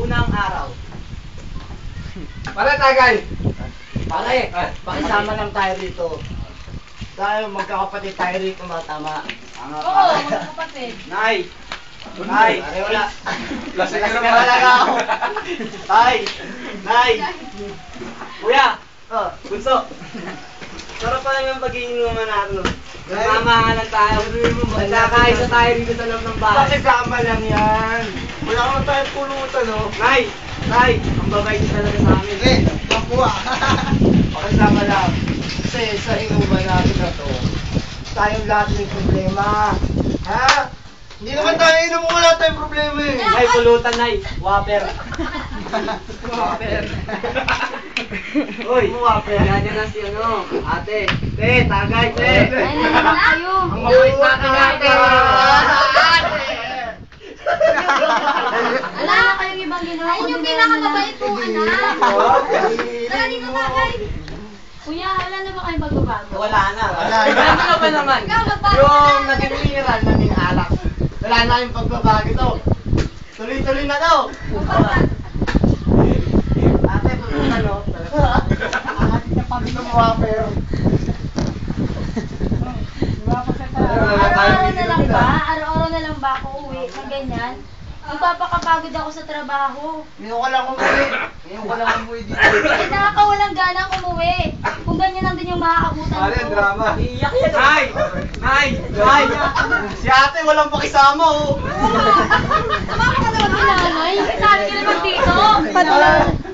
unang araw. Pare, tagay! Pare, pakisama lang tayo rito. Tayo, magkakapatid tayo rito, tama. Oo, magkakapatid. Nay! Nay! Pare, wala. Lasing ka Lasing naman. ka talaga ako. Tay! Nay! Kuya! Oh, bunso! Sarap pa lang yung pag-iinuman natin. Nagmamahalan tayo. Nagkakaisa tayo dito sa loob ng bahay. Pakisama lang yan. Wala naman tayong pulutan, no? Nay! Nay! Ang babay niyo talaga sa amin. Makuha. Pakisama lang. Kasi sa inuman natin na to, tayong lahat may problema. Ha? Hindi naman tayo inom, wala tayong problema eh. Nay, pulutan, Nay. Waper. Waper. Uy, waper. Ganyan na si ano, ate. Te, tagay, te. Ay, naman kayo. Ang mabait natin, ate. Wala na kayong ibang ginawa. Ayun yung pinakamabait po, anak. Tara dito, tagay. Kuya, wala na ba kayong magbabago? Wala na. Wala na. Ano ka ba naman? Ikaw, magbago Yung na. naging mineral, naging alak. Wala na yung pagbabago to. Tuloy-tuloy na to. Ate, pulutan, no? Ito mo, waper. Araw-araw na lang ba? Araw-araw na lang ba ako uwi ng ganyan? Magpapakapagod ako sa trabaho. Ngayon ka lang umuwi. Ngayon ka lang umuwi dito. Eh, nakakawalang ganang umuwi. Kung ganyan lang din yung makakabutan Pare, ko. drama. Iyak yan. Nay! Nay! Nay! Si ate walang pakisama, oh. Sumama ka naman ang nanay. Sabi ka naman dito.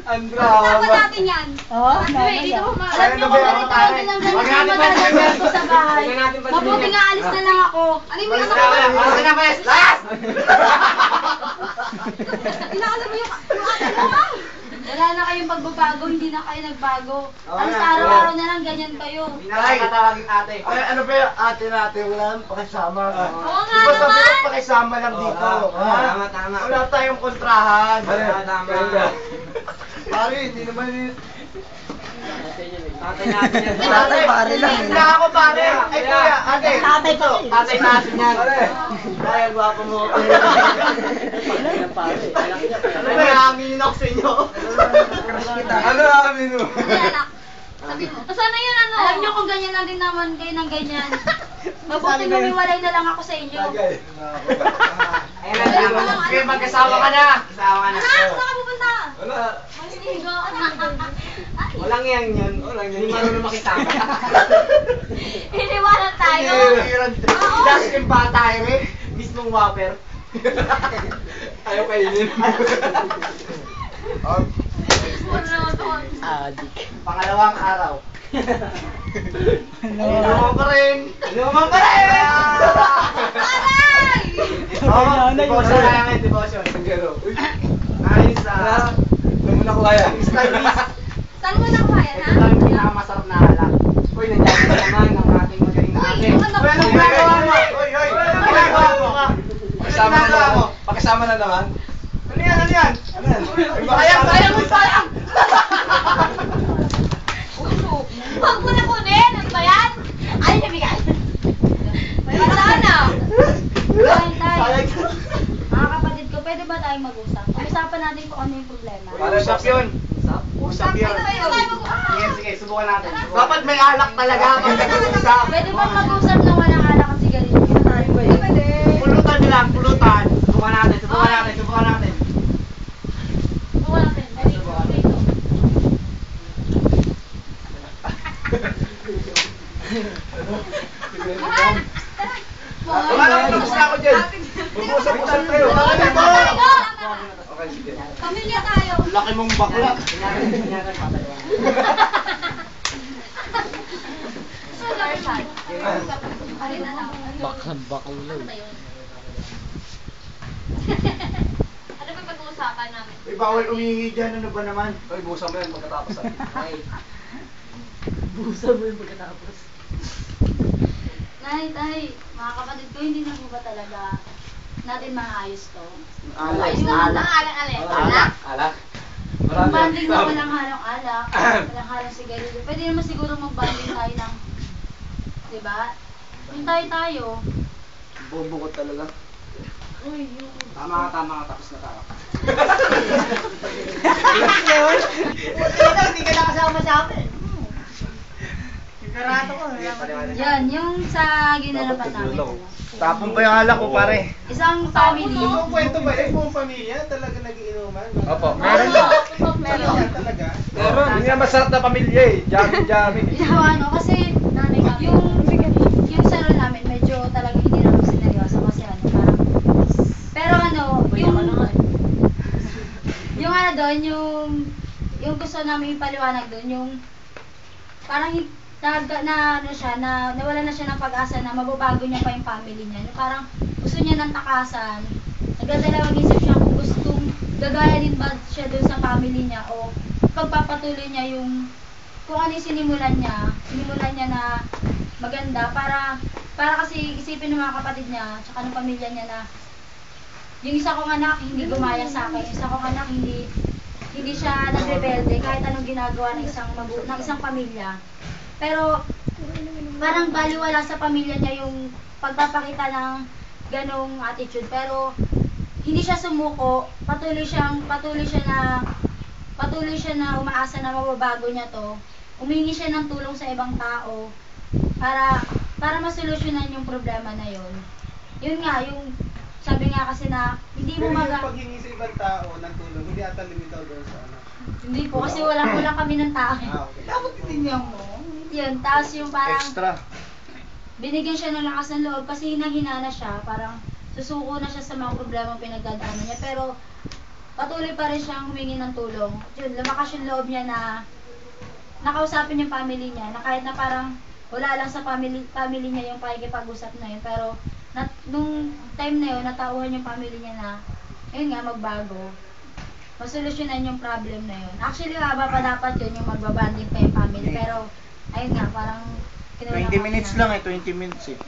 Ang drama. Dapat natin yan. Oo, Dito mo nanay. alam niyo kung bakit tayo lang ganyan Wag natin madalas pansinin. dito sa bahay. Wag natin pansinin. Mabuti nga alis na lang ako. Ano yung Wala na, Pes! Last! Inaalam mo yung ate mo, ha? Wala na kayong pagbabago, hindi na kayo nagbago. Oo Alas nga, araw-araw na lang ganyan kayo. Hindi na lang tatawagin ate. Ay, ano ba yung ate natin? Wala nang pakisama. Oo nga Diba sabi naman. ko pakisama lang dito? Oo, ha? tama, tama. Wala tayong kontrahan. Tama. Pare, hindi naman yun. Tatay natin yan. Tatay, pare lang. Hindi ako pare. Ay, kuya, ate. Tatay pa rin. Tatay natin yan. Pare. Dahil gwapo mo. Ano ba, naaminin ako sa inyo? Ano amin mo? Hindi, anak. Sabi mo. Sana yun, ano? Alam niyo kung ganyan lang din naman kayo ng ganyan. Mabuti lumiwalay na lang ako sa inyo. Tagay. Ayun na, tama. Okay, magkasama ka na. Kasama ka na. Anak, saan ka pupunta? Wala. Mastigo, anak. Walang yan yun. Hindi marunong makisama. Iniwanan tayo. Oo. Last yung bata, eh. Mismong waper. Ayaw kainin. Pangalawang araw. Ano pa rin? Inuman pa rin! Aray! Oo, devotion kaya ngayon, devotion. Ayos sa Ano na ko kaya? studies. Saan mo nakuha yan, Ito ha? lang yung pinakamasarap na alak. Uy, nandiyan na naman ang ating magaling na ate. Uy, ano? Uy, anong ginagawa mo? Uy, uy! Anong ginagawa mo? Pakisama na naman. Pakisama na naman. Ano yan? Ano yan? Ano yan? Sayang! Sayang! Uy, sayang! Huwag mo na kunin! Ano ba yan? Ay, nabigay! May sana! Tay, mga kapatid ko, pwede ba tayong mag-usap? Pag-usapan natin kung ano yung problema. Usap yun. Usap yun. Pwede ba tayo mag-usap? Sige, sige, subukan natin. Dapat may alak talaga pag nag-uusap. Pwede ba mag-usap na walang alak at sigarilyo? Pwede. Pulutan nyo lang, pulutan. Subukan natin, subukan natin, subukan natin. Subukan natin. Dali, dito. Mahal! Tara! Wala na, tapos na ako dyan. Mag-usap-usap tayo. Okay, sige. Pamilya tayo! Laki mong bakla. Baklang. Ano ba pag-uusapan namin? Uy, bawal umingi dyan. Ano ba naman? Uy, busa mo yan pagkatapos. Okay. Tay, mga kapatid ko, hindi na po ba talaga natin maayos to? Alak. Ayos na lang alak. Alak. Alak. Yung banding na walang halong alak, walang halong sigarilyo. Pwede naman siguro mag-banding tayo ng, di ba? Yung tayo. Bubukot talaga. Uy, yung... Tama ka, tapos na tayo. yun. Hindi ka nakasama sa amin. Karato ko. Yan, yung sa ginanapan namin. Tapon pa yung alak ko, pare. Isang family. Yung kwento ba eh, buong pamilya talaga nag-iinuman? Opo, Meron meron. Meron. talaga? Meron. Hindi nga masarap na pamilya eh. Jamming. Yung ano, kasi yung saro namin, medyo talaga hindi naman sineryoso kasi ano, parang, pero ano, yung ano doon, yung gusto namin ipaliwanag doon, yung parang ano siya, nawala na siya ng pag-asa na mababago niya pa yung family niya. Yung parang gusto niya ng takasan. Nagdadalawang isip siya kung gustong gagaya din ba siya doon sa family niya o pagpapatuloy niya yung kung ano yung sinimulan niya na maganda para kasi isipin ng mga kapatid niya tsaka ng pamilya niya na yung isa kong anak hindi gumaya sa akin, yung isa kong anak hindi siya nagrebelde kahit anong ginagawa ng isang pamilya. Pero parang baliwala sa pamilya niya yung pagpapakita ng ganong attitude. Pero hindi siya sumuko, patuloy siya na umaasa na mababago niya to. Humingi siya ng tulong sa ibang tao para masolusyonan yung problema na yun. Yun nga, yung sabi nga kasi na hindi mo Pero yung paghingi sa ibang tao ng tulong, hindi ata limitaw doon sa ano. Hindi po, kasi wala kami ng tao. Okay. Dapat titignan mo. Yun, tapos yung parang Extra. binigyan siya ng lakas ng loob kasi hinang-hina na siya, parang susuko na siya sa mga problema pinagdadaanan niya, pero patuloy pa rin siyang humingi ng tulong. Yun, lumakas yung loob niya na nakausapin yung family niya, na kahit na parang wala lang sa family niya yung pakikipag-usap na yun, pero nung time na yun, natauhan yung family niya na ayun nga, magbago, masolusyonan yung problem na yun. Actually, haba pa dapat yun yung magbabanding pa yung family, pero ayun nga, parang 20 minutes lang eh, 20 minutes eh.